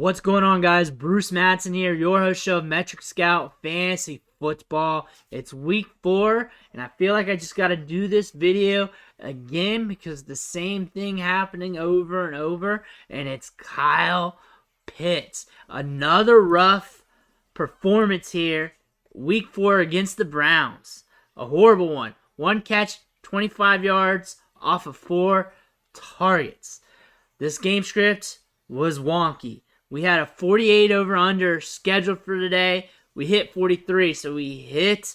What's going on, guys? Bruce Matson here, your host show of Metric Scout Fantasy Football. It's week 4, and I feel like I just got to do this video again because the same thing happening over and over, and it's Kyle Pitts. Another rough performance here, week 4 against the Browns. A horrible one. 1 catch, 25 yards off of 4 targets. This game script was wonky. We had a 48 over-under scheduled for today. We hit 43, so we hit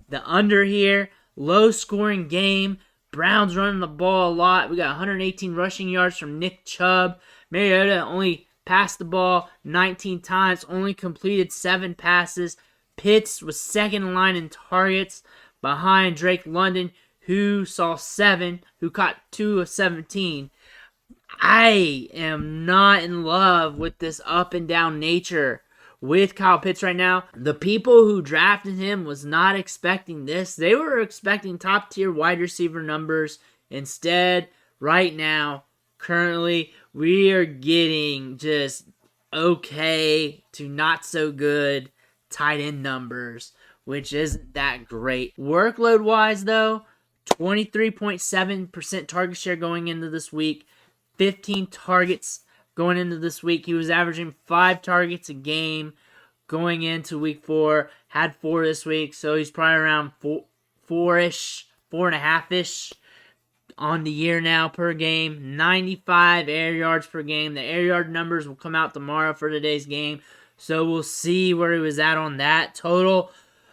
the under here. Low-scoring game. Browns running the ball a lot. We got 118 rushing yards from Nick Chubb. Mariota only passed the ball 19 times, only completed 7 passes. Pitts was second in line in targets behind Drake London, who saw 7, who caught 2 of 17. I am not in love with this up and down nature with Kyle Pitts right now. The people who drafted him was not expecting this. They were expecting top tier wide receiver numbers. Instead, right now, currently, we are getting just okay to not so good tight end numbers, which isn't that great. Workload wise though, 23.7% target share going into this week. 15 targets going into this week. He was averaging 5 targets a game going into week 4. Had 4 this week, so he's probably around 4-ish, 4.5-ish on the year now per game. 95 air yards per game. The air yard numbers will come out tomorrow for today's game, so we'll see where he was at on that total.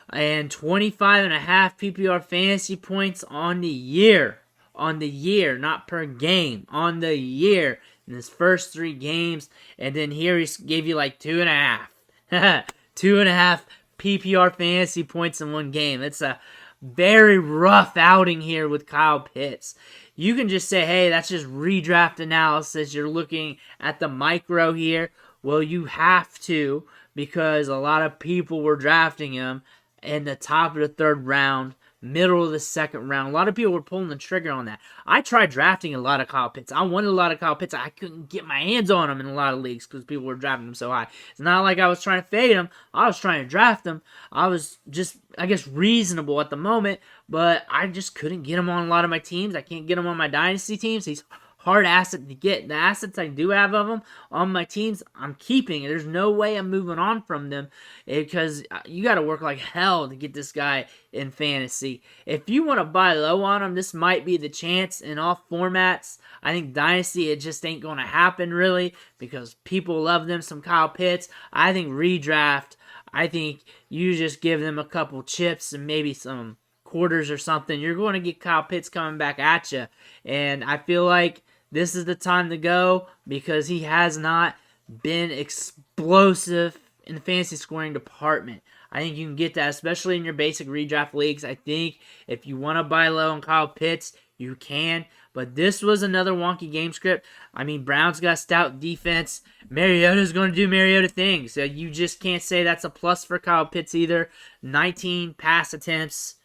And 25.5 PPR fantasy points on the year. On the year, not per game, on the year in his first 3 games. And then here he gave you like 2.5. 2.5 PPR fantasy points in 1 game. It's a very rough outing here with Kyle Pitts. You can just say, hey, that's just redraft analysis. You're looking at the micro here. Well, you have to, because a lot of people were drafting him in the top of the 3rd round. Middle of the 2nd round. A lot of people were pulling the trigger on that. I tried drafting a lot of Kyle Pitts. I wanted a lot of Kyle Pitts. I couldn't get my hands on him in a lot of leagues because people were drafting him so high. It's not like I was trying to fade him. I was trying to draft him. I was just, I guess, reasonable at the moment, but I just couldn't get him on a lot of my teams. I can't get him on my dynasty teams. He's hard asset to get. The assets I do have of him on my teams, I'm keeping. There's no way I'm moving on from them because you got to work like hell to get this guy in fantasy. If you want to buy low on him, this might be the chance in all formats. I think dynasty, it just ain't going to happen really because people love them some Kyle Pitts. I think redraft, I think you just give them a couple chips and maybe some quarters or something. You're going to get Kyle Pitts coming back at you. And I feel like this is the time to go because he has not been explosive in the fantasy scoring department. I think you can get that, especially in your basic redraft leagues. I think if you want to buy low on Kyle Pitts, you can. But this was another wonky game script. I mean, Browns got stout defense. Mariota's going to do Mariota things. So you just can't say that's a plus for Kyle Pitts either. 19 pass attempts.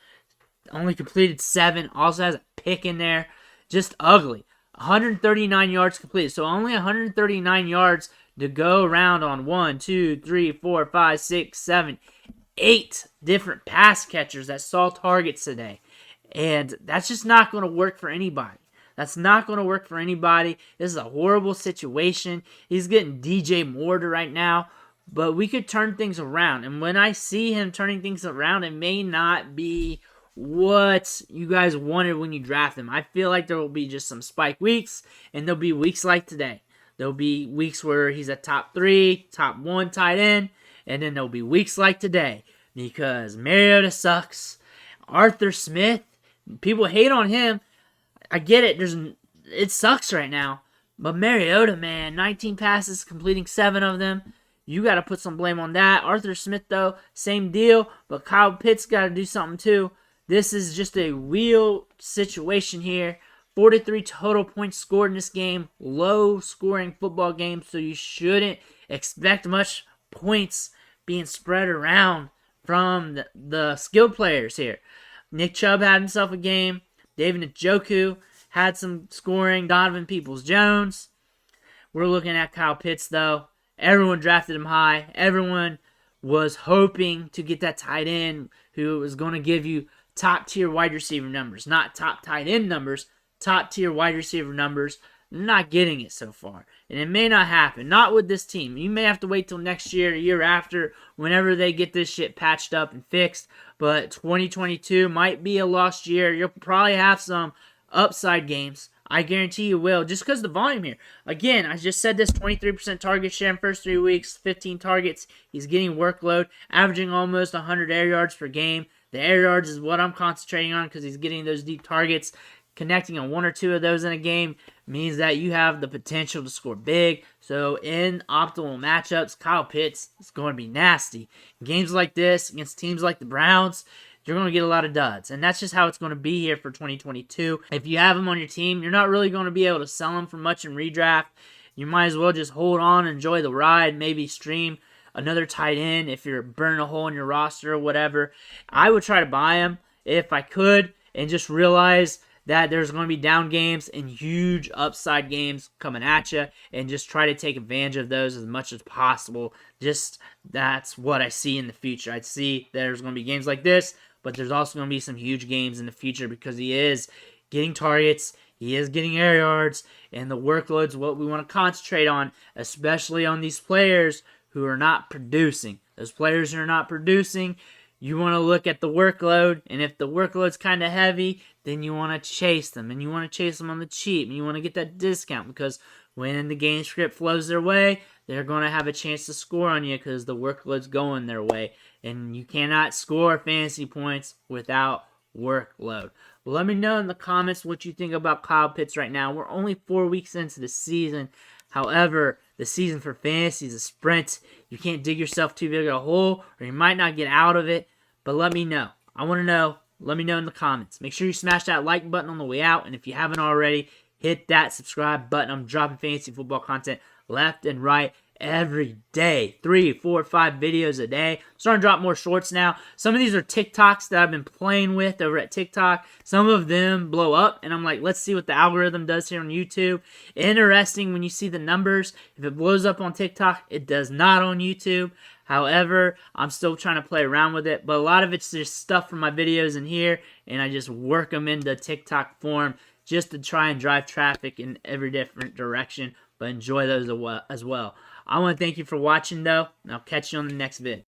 Only completed 7. Also has a pick in there. Just ugly. 139 yards completed. So only 139 yards to go around on 1, 2, 3, 4, 5, 6, 7, 8 different pass catchers that saw targets today. And that's just not going to work for anybody. That's not going to work for anybody. This is a horrible situation. He's getting DJ Moore right now. But we could turn things around. And when I see him turning things around, it may not be what you guys wanted when you draft him. I feel like there will be just some spike weeks, and there'll be weeks like today. There'll be weeks where he's a top 3, top 1 tight end, and then there'll be weeks like today because Mariota sucks. Arthur Smith, people hate on him. I get it. It sucks right now. But Mariota, man, 19 passes, completing 7 of them. You got to put some blame on that. Arthur Smith, though, same deal. But Kyle Pitts got to do something, too. This is just a real situation here. 43 total points scored in this game. Low-scoring football game, so you shouldn't expect much points being spread around from the skilled players here. Nick Chubb had himself a game. David Njoku had some scoring. Donovan Peoples-Jones. We're looking at Kyle Pitts, though. Everyone drafted him high. Everyone was hoping to get that tight end who was going to give you top tier wide receiver numbers, not top tight end numbers, top tier wide receiver numbers. Not getting it so far. And it may not happen. Not with this team. You may have to wait till next year, year after, whenever they get this shit patched up and fixed. But 2022 might be a lost year. You'll probably have some upside games. I guarantee you will, just because the volume here. Again, I just said this, 23% target share in first 3 weeks, 15 targets. He's getting workload, averaging almost 100 air yards per game. The air yards is what I'm concentrating on because he's getting those deep targets. Connecting on 1 or 2 of those in a game means that you have the potential to score big. So in optimal matchups, Kyle Pitts is going to be nasty. In games like this, against teams like the Browns, you're going to get a lot of duds. And that's just how it's going to be here for 2022. If you have him on your team, you're not really going to be able to sell him for much in redraft. You might as well just hold on, enjoy the ride, maybe stream another tight end if you're burning a hole in your roster or whatever. I would try to buy him if I could and just realize that there's going to be down games and huge upside games coming at you, and just try to take advantage of those as much as possible. Just that's what I see in the future. I see there's going to be games like this, but there's also going to be some huge games in the future because he is getting targets, he is getting air yards, and the workload's what we want to concentrate on, especially on these players who are not producing. Those players who are not producing, you want to look at the workload, and if the workload's kind of heavy, then you want to chase them, and you want to chase them on the cheap, and you want to get that discount because when the game script flows their way, they're going to have a chance to score on you because the workload's going their way, and you cannot score fantasy points without workload. Let me know in the comments what you think about Kyle Pitts right now. We're only 4 weeks into the season. However, the season for fantasy is a sprint. You can't dig yourself too big a hole, or you might not get out of it. But let me know. I want to know. Let me know in the comments. Make sure you smash that like button on the way out. And if you haven't already, hit that subscribe button. I'm dropping fantasy football content left and right every day. 3, 4, 5 videos a day. I'm starting to drop more shorts now. Some of these are TikToks that I've been playing with over at TikTok. Some of them blow up, and I'm like, let's see what the algorithm does here on YouTube. Interesting when you see the numbers. If it blows up on TikTok, it does not on YouTube. However, I'm still trying to play around with it, but a lot of it's just stuff from my videos in here, and I just work them into TikTok form just to try and drive traffic in every different direction, but enjoy those as well. I want to thank you for watching, though, and I'll catch you on the next vid.